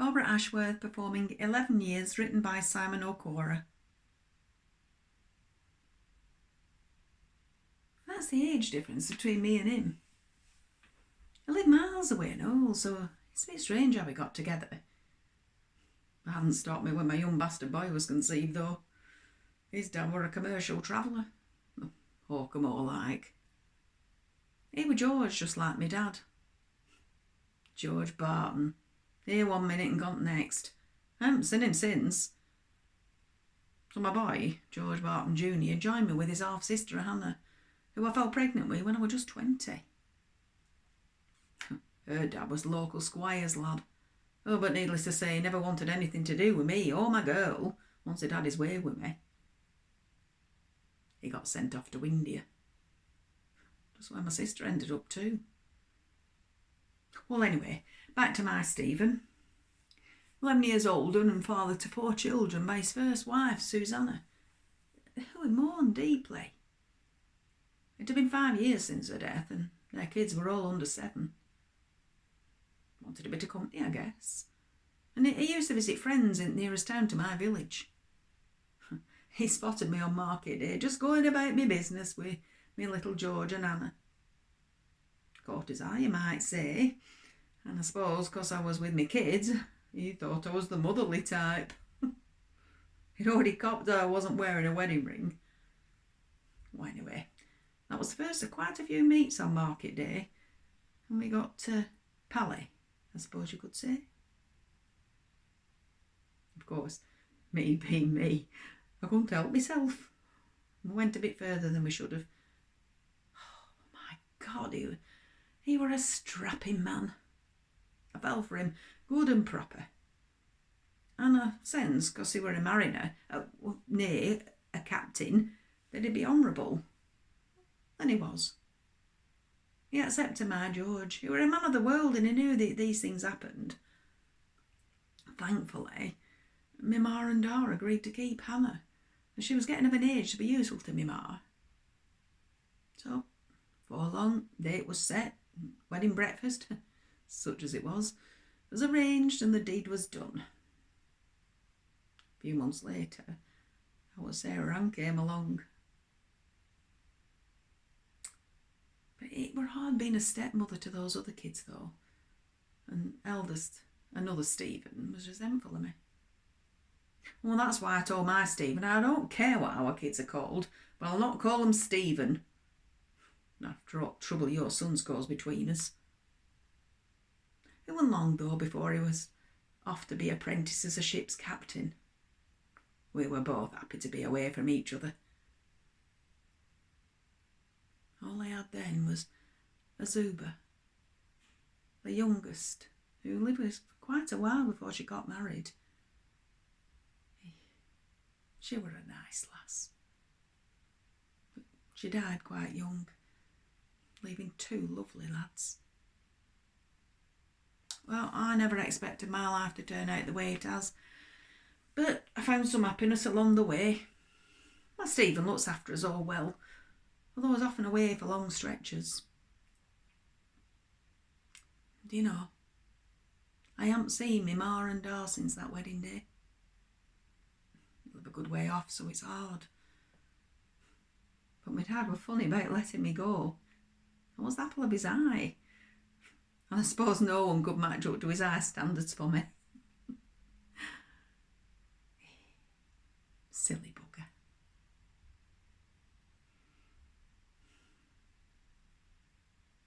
Barbara Ashworth performing 11 Years, written by Simon Okora. That's the age difference between me and him. I live miles away and all, so it's a bit strange how we got together. That hadn't stopped me when my young bastard boy was conceived, though. His dad were a commercial traveller. Hawker more like. He were George, just like me dad. George Barton. Here one minute and gone next. I haven't seen him since. So my boy, George Barton Jr., joined me with his half-sister Hannah, who I fell pregnant with when I was just 20. Her dad was local squire's lad. Oh, but needless to say, he never wanted anything to do with me or my girl once he'd had his way with me. He got sent off to India. That's where my sister ended up too. Well, anyway, back to my Stephen. 11 years older and father to 4 children by his first wife, Susanna, who he mourned deeply. It had been 5 years since her death, and their kids were all under 7. Wanted a bit of company, I guess. And he used to visit friends in the nearest town to my village. He spotted me on market day, just going about my business with me little George and Anna. Caught his eye, you might say. And I suppose, 'cause I was with me kids, he thought I was the motherly type. He'd already copped that I wasn't wearing a wedding ring. Well, anyway, that was the first of quite a few meets on market day. And we got pally, I suppose you could say. Of course, me being me, I couldn't help myself. We went a bit further than we should have. Oh my God, he were a strapping man. I fell for him good and proper. And a sense, 'cause he were a mariner, nay, a captain, that he'd be honourable. And he was. He accepted my George. He were a man of the world, and he knew that these things happened. Thankfully, my ma and da agreed to keep Hannah, as she was getting of an age to be useful to me ma. So, before long, date was set, wedding breakfast, such as it was arranged, and the deed was done. A few months later, our Sarah Ann came along. But it were hard being a stepmother to those other kids, though. And eldest, another Stephen, was resentful of me. Well, that's why I told my Stephen, I don't care what our kids are called, but I'll not call them Stephen. After all trouble your sons caused between us. It wasn't long, though, before he was off to be apprenticed as a ship's captain. We were both happy to be away from each other. All I had then was Azuba, the youngest, who lived with us for quite a while before she got married. She were a nice lass. But she died quite young, leaving 2 lovely lads. Well, I never expected my life to turn out the way it has, but I found some happiness along the way. My Stephen looks after us all well, although I was often away for long stretches. Do you know, I haven't seen me ma and da since that wedding day. They live a good way off, so it's hard. But my dad were funny about letting me go. I was the apple of his eye. And I suppose no one could match up to his high standards for me. Silly boy.